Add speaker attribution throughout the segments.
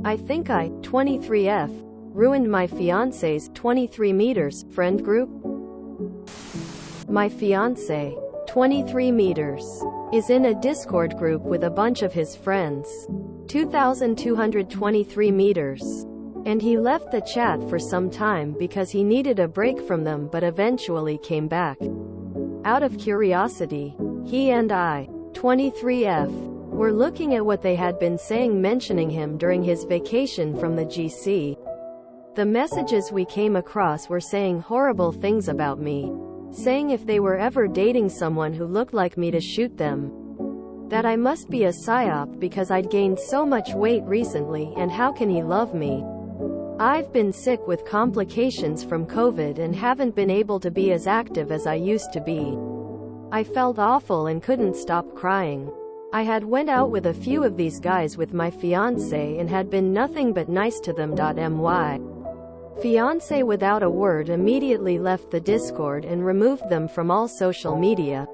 Speaker 1: I think I, 23F, ruined my fiance's 23 meters friend group. My fiance, 23 meters, is in a Discord group with a bunch of his friends, 2,223 meters. And he left the chat for some time because he needed a break from them, but eventually came back. Out of curiosity, he and I, 23F, were looking at what they had been saying mentioning him during his vacation from the GC. The messages we came across were saying horrible things about me, saying if they were ever dating someone who looked like me to shoot them. That I must be a psyop because I'd gained so much weight recently, and how can he love me? I've been sick with complications from COVID and haven't been able to be as active as I used to be. I felt awful and couldn't stop crying. I had went out with a few of these guys with my fiance and had been nothing but nice to them. My fiance without a word immediately left the Discord and removed them from all social media.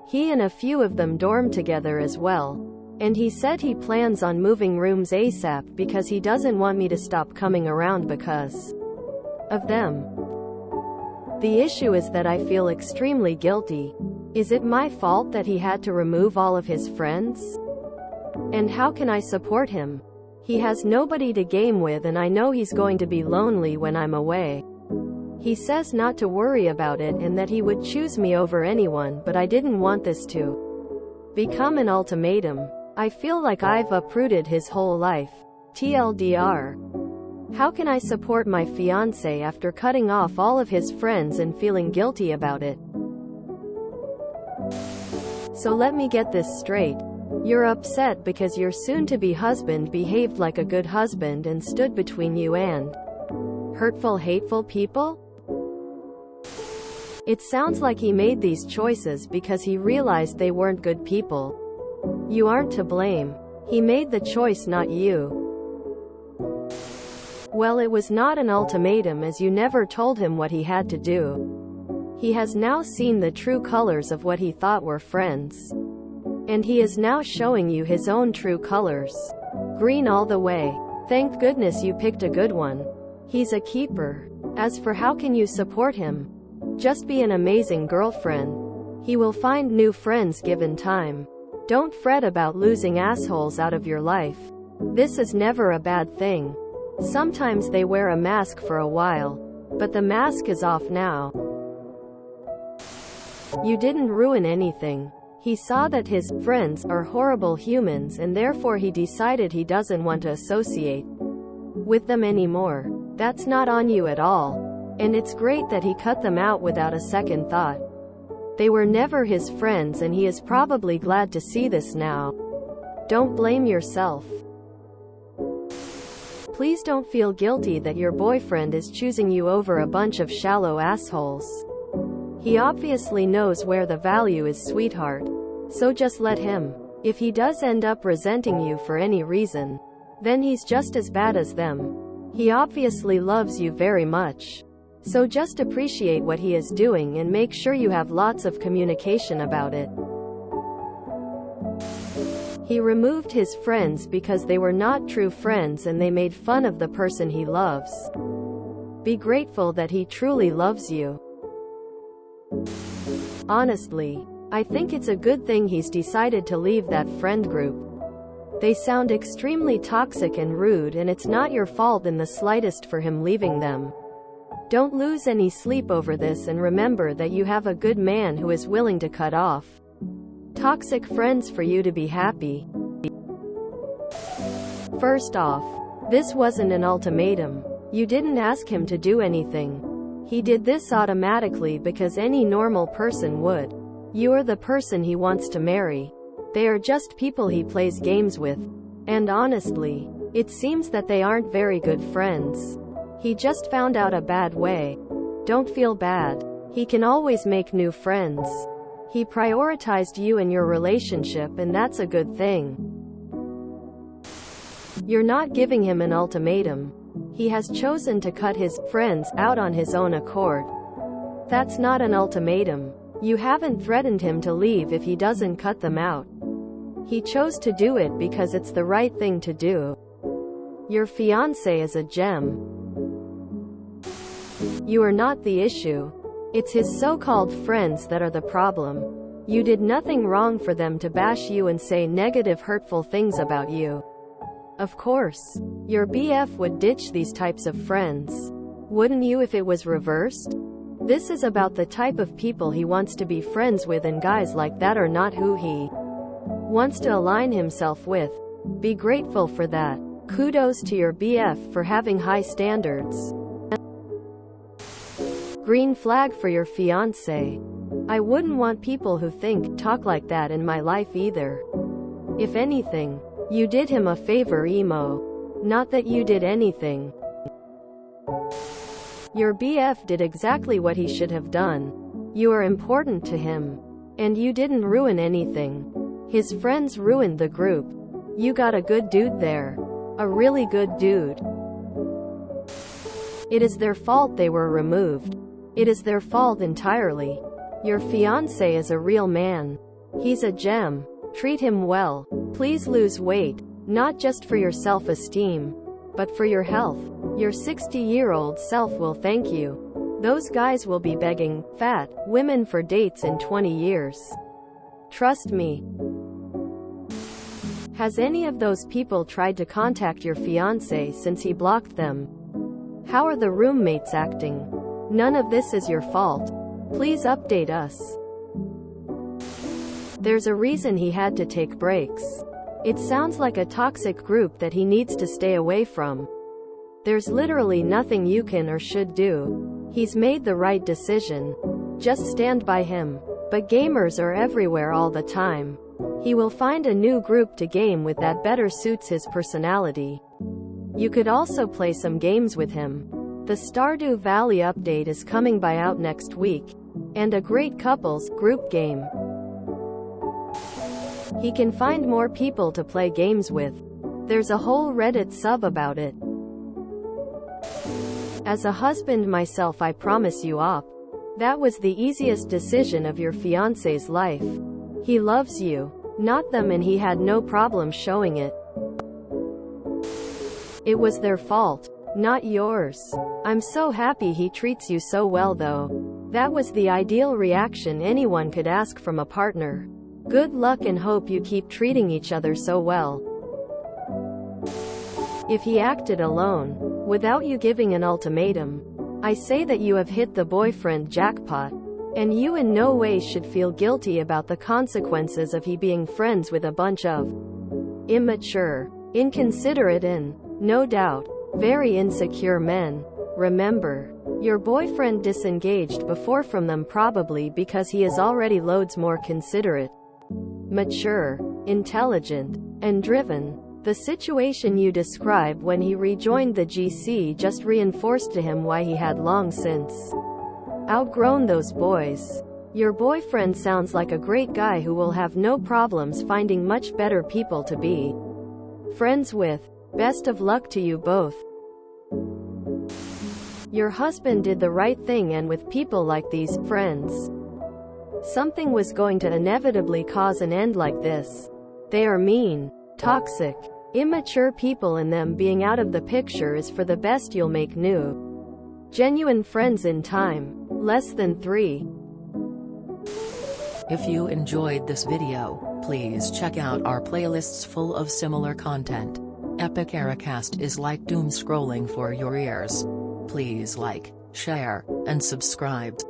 Speaker 1: He and a few of them dormed together as well. And he said he plans on moving rooms ASAP because he doesn't want me to stop coming around because of them. The issue is that I feel extremely guilty. Is it my fault that he had to remove all of his friends? And how can I support him? He has nobody to game with, and I know he's going to be lonely when I'm away. He says not to worry about it and that he would choose me over anyone, but I didn't want this to become an ultimatum. I feel like I've uprooted his whole life. TLDR. How can I support my fiancé after cutting off all of his friends and feeling guilty about it? So let me get this straight. You're upset because your soon-to-be husband behaved like a good husband and stood between you and hurtful, hateful people? It sounds like he made these choices because he realized they weren't good people. You aren't to blame. He made the choice, not you. Well, it was not an ultimatum as you never told him what he had to do. He has now seen the true colors of what he thought were friends. And he is now showing you his own true colors. Green all the way. Thank goodness you picked a good one. He's a keeper. As for how can you support him? Just be an amazing girlfriend. He will find new friends given time. Don't fret about losing assholes out of your life. This is never a bad thing. Sometimes they wear a mask for a while, but the mask is off now. You didn't ruin anything. He saw that his friends are horrible humans and therefore he decided he doesn't want to associate with them anymore. That's not on you at all. And it's great that he cut them out without a second thought. They were never his friends and he is probably glad to see this now. Don't blame yourself. Please don't feel guilty that your boyfriend is choosing you over a bunch of shallow assholes. He obviously knows where the value is, sweetheart. So just let him. If he does end up resenting you for any reason, then he's just as bad as them. He obviously loves you very much. So just appreciate what he is doing and make sure you have lots of communication about it. He removed his friends because they were not true friends and they made fun of the person he loves. Be grateful that he truly loves you. Honestly, I think it's a good thing he's decided to leave that friend group. They sound extremely toxic and rude, and it's not your fault in the slightest for him leaving them. Don't lose any sleep over this and remember that you have a good man who is willing to cut off toxic friends for you to be happy. First off, this wasn't an ultimatum. You didn't ask him to do anything. He did this automatically because any normal person would. You're the person he wants to marry. They are just people he plays games with. And honestly, it seems that they aren't very good friends. He just found out a bad way. Don't feel bad. He can always make new friends. He prioritized you and your relationship, and that's a good thing. You're not giving him an ultimatum. He has chosen to cut his friends out on his own accord. That's not an ultimatum. You haven't threatened him to leave if he doesn't cut them out. He chose to do it because it's the right thing to do. Your fiancé is a gem. You are not the issue. It's his so-called friends that are the problem. You did nothing wrong for them to bash you and say negative, hurtful things about you. Of course, your BF would ditch these types of friends. Wouldn't you if it was reversed? This is about the type of people he wants to be friends with, and guys like that are not who he wants to align himself with. Be grateful for that. Kudos to your BF for having high standards. Green flag for your fiancé. I wouldn't want people who talk like that in my life either. If anything, you did him a favor, emo. Not that you did anything. Your BF did exactly what he should have done. You are important to him. And you didn't ruin anything. His friends ruined the group. You got a good dude there. A really good dude. It is their fault they were removed. It is their fault entirely. Your fiancé is a real man. He's a gem. Treat him well. Please lose weight. Not just for your self-esteem, but for your health. Your 60-year-old self will thank you. Those guys will be begging fat women for dates in 20 years. Trust me. Has any of those people tried to contact your fiancé since he blocked them? How are the roommates acting? None of this is your fault. Please update us. There's a reason he had to take breaks. It sounds like a toxic group that he needs to stay away from. There's literally nothing you can or should do. He's made the right decision. Just stand by him. But gamers are everywhere all the time. He will find a new group to game with that better suits his personality. You could also play some games with him. The Stardew Valley update is coming by out next week. And a great couples group game. He can find more people to play games with. There's a whole Reddit sub about it. As a husband myself, I promise you that was the easiest decision of your fiancé's life. He loves you, not them, and he had no problem showing it. It was their fault, not yours. I'm so happy he treats you so well though. That was the ideal reaction anyone could ask from a partner. Good luck and hope you keep treating each other so well. If he acted alone, without you giving an ultimatum, I say that you have hit the boyfriend jackpot. And you in no way should feel guilty about the consequences of he being friends with a bunch of immature, inconsiderate and, no doubt, very insecure men. Remember, your boyfriend disengaged before from them probably because he is already loads more considerate, mature, intelligent, and driven. The situation you describe when he rejoined the GC just reinforced to him why he had long since outgrown those boys. Your boyfriend sounds like a great guy who will have no problems finding much better people to be friends with. Best of luck to you both. Your husband did the right thing, and with people like these friends, something was going to inevitably cause an end like this. They are mean, toxic, immature people, and them being out of the picture is for the best. You'll make new, genuine friends in time. Less than 3.
Speaker 2: If you enjoyed this video, please check out our playlists full of similar content. Epic Eracast is like doom scrolling for your ears. Please like, share, and subscribe.